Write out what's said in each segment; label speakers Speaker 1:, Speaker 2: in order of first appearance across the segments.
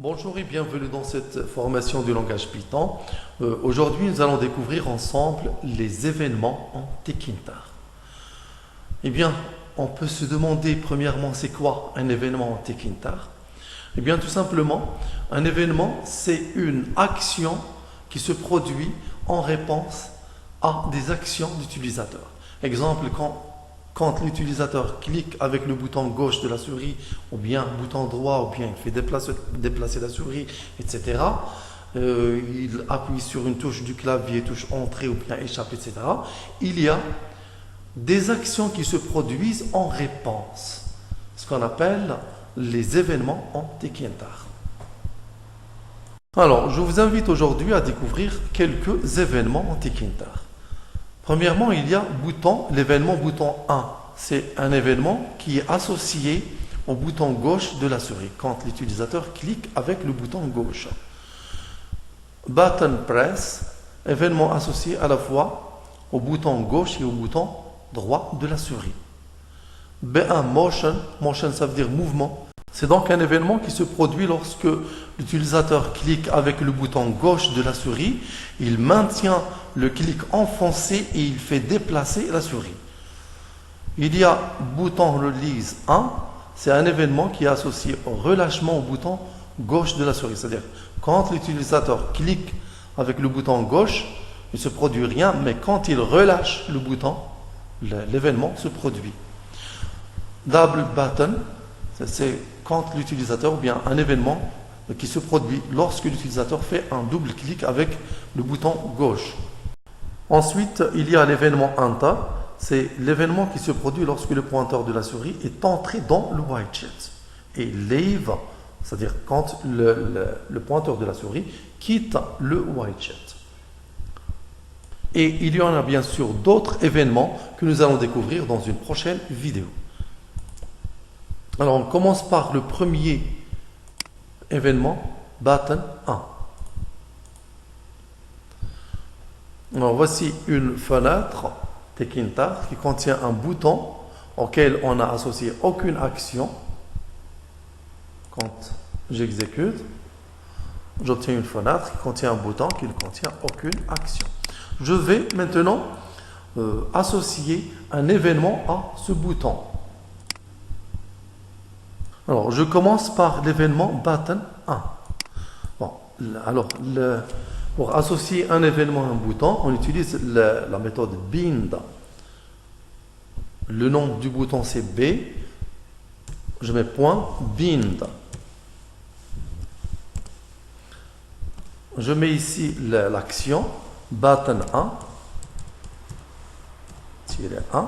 Speaker 1: Bonjour et bienvenue dans cette formation du langage Python. Aujourd'hui, nous allons découvrir ensemble les événements en Tekintar. Eh bien, on peut se demander premièrement, c'est quoi un événement en Tekintar? Eh bien, tout simplement, un événement, c'est une action qui se produit en réponse à des actions d'utilisateur. Exemple, quand l'utilisateur clique avec le bouton gauche de la souris, ou bien le bouton droit, ou bien il fait déplacer la souris, etc., il appuie sur une touche du clavier, touche entrée ou bien échappe, etc., il y a des actions qui se produisent en réponse, ce qu'on appelle les événements en Tekintar. Alors, je vous invite aujourd'hui à découvrir quelques événements en Tekintar. Premièrement, il y a l'événement bouton 1. C'est un événement qui est associé au bouton gauche de la souris, quand l'utilisateur clique avec le bouton gauche. Button press, événement associé à la fois au bouton gauche et au bouton droit de la souris. B1 motion ça veut dire mouvement. C'est donc un événement qui se produit lorsque l'utilisateur clique avec le bouton gauche de la souris, il maintient le clic enfoncé et il fait déplacer la souris. Il y a bouton release 1, c'est un événement qui est associé au relâchement au bouton gauche de la souris. C'est-à-dire, quand l'utilisateur clique avec le bouton gauche, il ne se produit rien, mais quand il relâche le bouton, l'événement se produit. Double button, c'est quand l'utilisateur, ou bien un événement qui se produit lorsque l'utilisateur fait un double clic avec le bouton gauche. Ensuite, il y a l'événement enter, c'est l'événement qui se produit lorsque le pointeur de la souris est entré dans le white sheet. Et leave, c'est-à-dire quand le pointeur de la souris quitte le white sheet. Et il y en a bien sûr d'autres événements que nous allons découvrir dans une prochaine vidéo. Alors, on commence par le premier événement, button 1. Alors, voici une fenêtre Tekintar qui contient un bouton auquel on n'a associé aucune action. Quand j'exécute, j'obtiens une fenêtre qui contient un bouton qui ne contient aucune action. Je vais maintenant associer un événement à ce bouton. Alors, je commence par l'événement button 1. Bon, alors, pour associer un événement à un bouton, on utilise la méthode bind. Le nom du bouton c'est B. Je mets point bind. Je mets ici l'action button 1, tiret 1,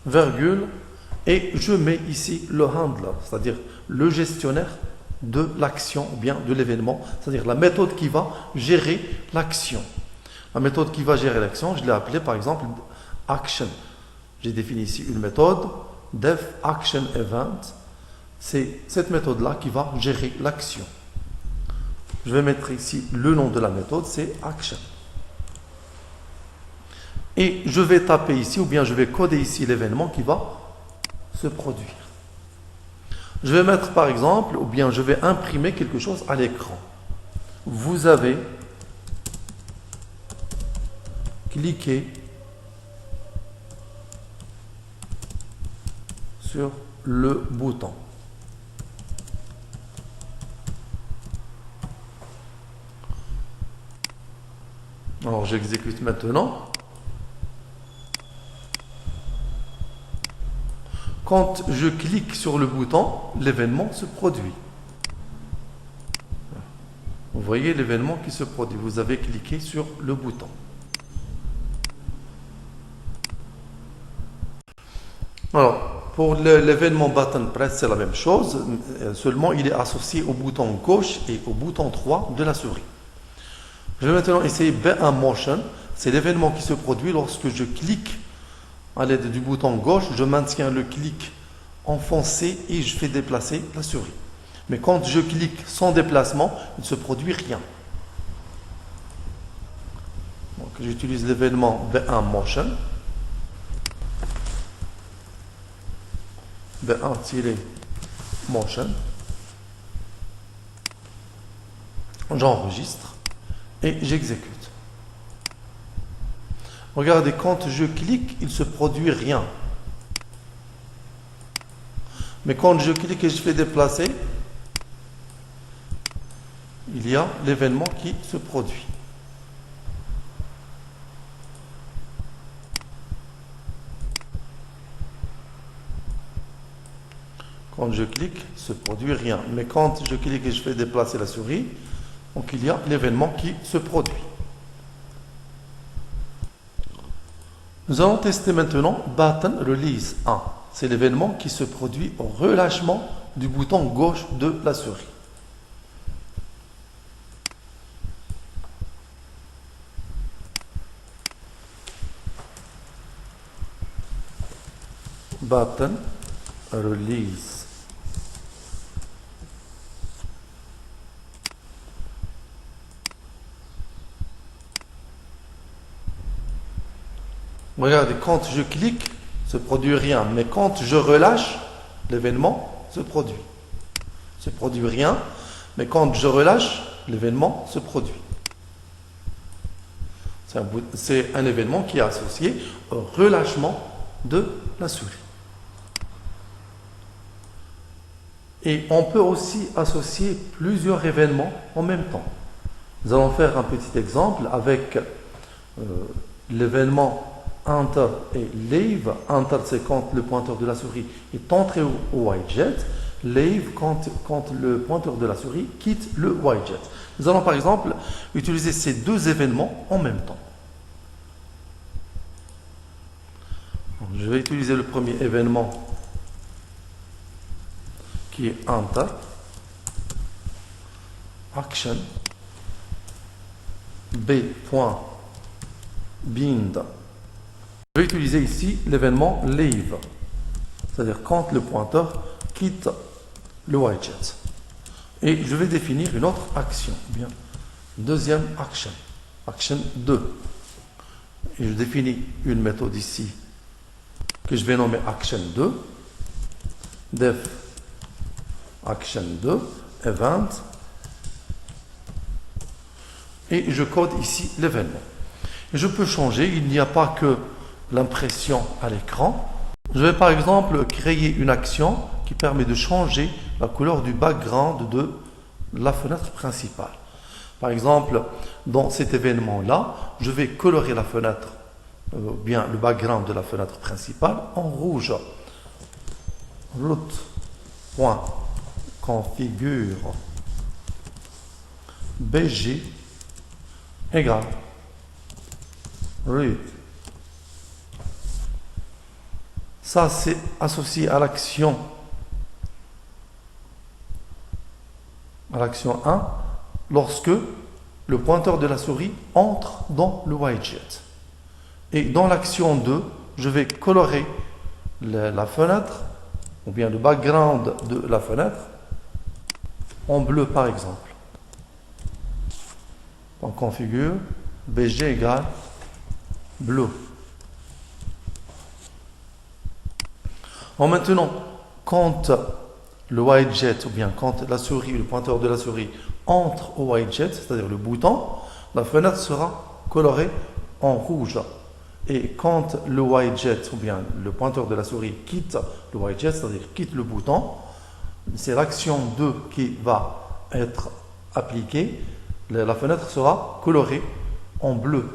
Speaker 1: virgule, et je mets ici le handler, c'est-à-dire le gestionnaire de l'action ou bien de l'événement, c'est-à-dire la méthode qui va gérer l'action. La méthode qui va gérer l'action, je l'ai appelée par exemple action. J'ai défini ici une méthode, def action event. C'est cette méthode-là qui va gérer l'action. Je vais mettre ici le nom de la méthode, c'est action. Et je vais taper ici, ou bien je vais coder ici l'événement qui va se produire. Je vais mettre par exemple, ou bien je vais imprimer quelque chose à l'écran. Vous avez cliqué sur le bouton. Alors j'exécute maintenant. Quand je clique sur le bouton, l'événement se produit. Vous voyez l'événement qui se produit. Vous avez cliqué sur le bouton. Alors, pour l'événement button press, c'est la même chose. Seulement, il est associé au bouton gauche et au bouton droit de la souris. Je vais maintenant essayer B1 motion. C'est l'événement qui se produit lorsque je clique à l'aide du bouton gauche, je maintiens le clic enfoncé et je fais déplacer la souris. Mais quand je clique sans déplacement, il ne se produit rien. Donc j'utilise l'événement B1 motion. B1-motion. j'enregistre et j'exécute. Regardez, quand je clique, il ne se produit rien. Mais quand je clique et je fais déplacer, il y a l'événement qui se produit. Quand je clique, il ne se produit rien. Mais quand je clique et je fais déplacer la souris, donc il y a l'événement qui se produit. Nous allons tester maintenant Button Release 1. C'est l'événement qui se produit au relâchement du bouton gauche de la souris. Button Release. Regardez, quand je clique, il ne se produit rien. Mais quand je relâche, l'événement se produit. Il ne se produit rien, mais quand je relâche, l'événement se produit. C'est un événement qui est associé au relâchement de la souris. Et on peut aussi associer plusieurs événements en même temps. Nous allons faire un petit exemple avec l'événement Enter et Leave. Enter, c'est quand le pointeur de la souris est entré au widget. Leave, quand le pointeur de la souris quitte le widget. Nous allons par exemple utiliser ces deux événements en même temps. Je vais utiliser le premier événement qui est Enter, Action, B.bind. Je vais utiliser ici l'événement Leave, c'est-à-dire quand le pointeur quitte le widget. Et je vais définir une autre action. Bien, deuxième action, action 2. Et je définis une méthode ici que je vais nommer action 2, def action 2, event, et je code ici l'événement. Et je peux changer, il n'y a pas que l'impression à l'écran. Je vais par exemple créer une action qui permet de changer la couleur du background de la fenêtre principale. Par exemple, dans cet événement-là, je vais colorer la fenêtre, bien le background de la fenêtre principale en rouge. Root.configure bg égale read. Ça, c'est associé à l'action 1 lorsque le pointeur de la souris entre dans le widget. Et dans l'action 2, je vais colorer la fenêtre ou bien le background de la fenêtre en bleu par exemple. On configure bg égale bleu. Maintenant, quand le widget, ou bien quand la souris, le pointeur de la souris entre au widget, c'est-à-dire le bouton, la fenêtre sera colorée en rouge. Et quand le widget, ou bien le pointeur de la souris quitte le widget, c'est-à-dire quitte le bouton, c'est l'action 2 qui va être appliquée. La fenêtre sera colorée en bleu.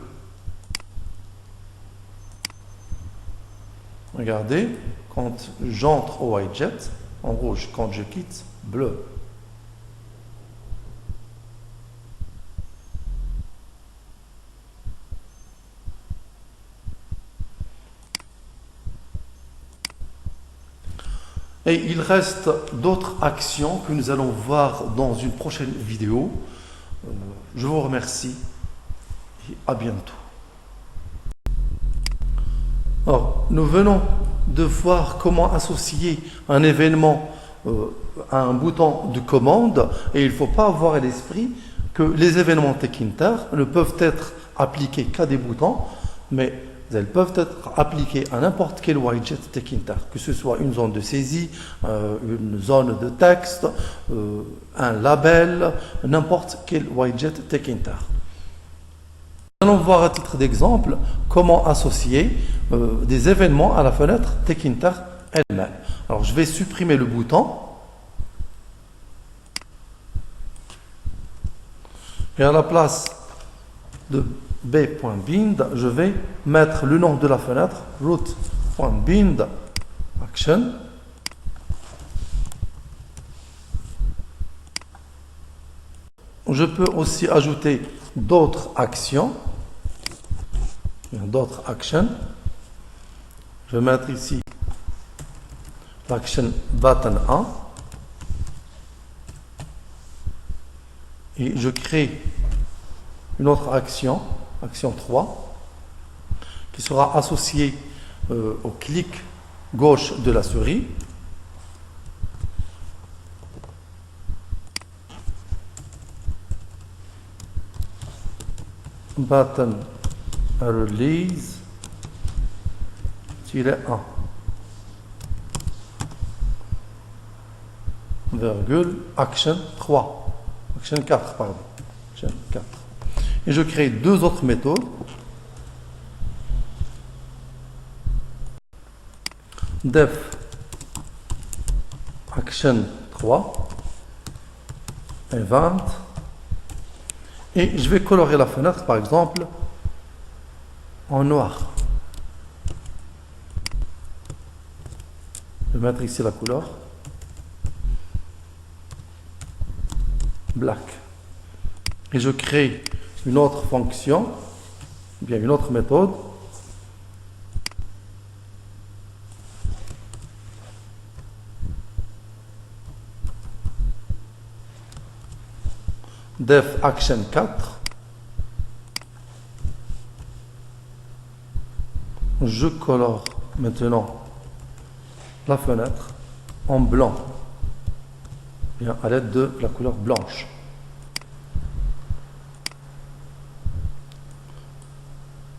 Speaker 1: Regardez, quand j'entre au widget, en rouge, quand je quitte, bleu. Et il reste d'autres actions que nous allons voir dans une prochaine vidéo. Je vous remercie et à bientôt. Alors, nous venons de voir comment associer un événement à un bouton de commande, et il ne faut pas avoir à l'esprit que les événements TechInter ne peuvent être appliqués qu'à des boutons, mais elles peuvent être appliquées à n'importe quel widget Tekinter, que ce soit une zone de saisie, une zone de texte, un label, n'importe quel widget Tekinter. Nous allons voir à titre d'exemple comment associer des événements à la fenêtre Tekinter elle-même. Alors je vais supprimer le bouton et à la place de b.bind, je vais mettre le nom de la fenêtre root.bind action. Je peux aussi ajouter d'autres actions. D'autres actions. Je vais mettre ici l'action button 1 et je crée une autre action, action 3, qui sera associée au clic gauche de la souris. Button release -1 virgule action 3 action 4 pardon action 4 et je crée deux autres méthodes def action 3 event et je vais colorer la fenêtre par exemple en noir. Je vais mettre ici la couleur black et je crée une autre fonction, bien une autre méthode def action 4. Je colore maintenant la fenêtre en blanc, bien à l'aide de la couleur blanche.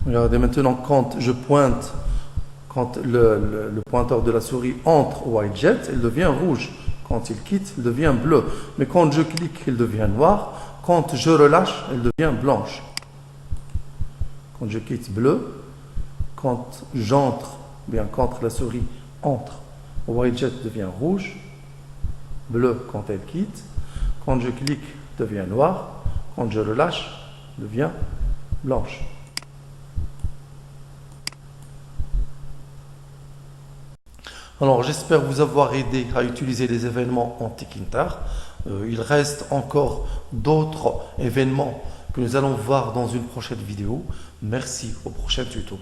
Speaker 1: Regardez maintenant quand je pointe, quand le pointeur de la souris entre au widget, il devient rouge. Quand il quitte, il devient bleu. Mais quand je clique, il devient noir. Quand je relâche, il devient blanche. Quand je quitte, bleu. Quand j'entre, bien quand la souris entre au widget, devient rouge. Bleu quand elle quitte. Quand je clique, devient noir. Quand je relâche, devient blanche. Alors j'espère vous avoir aidé à utiliser les événements en Tekinter. Il reste encore d'autres événements que nous allons voir dans une prochaine vidéo. Merci, au prochain tuto.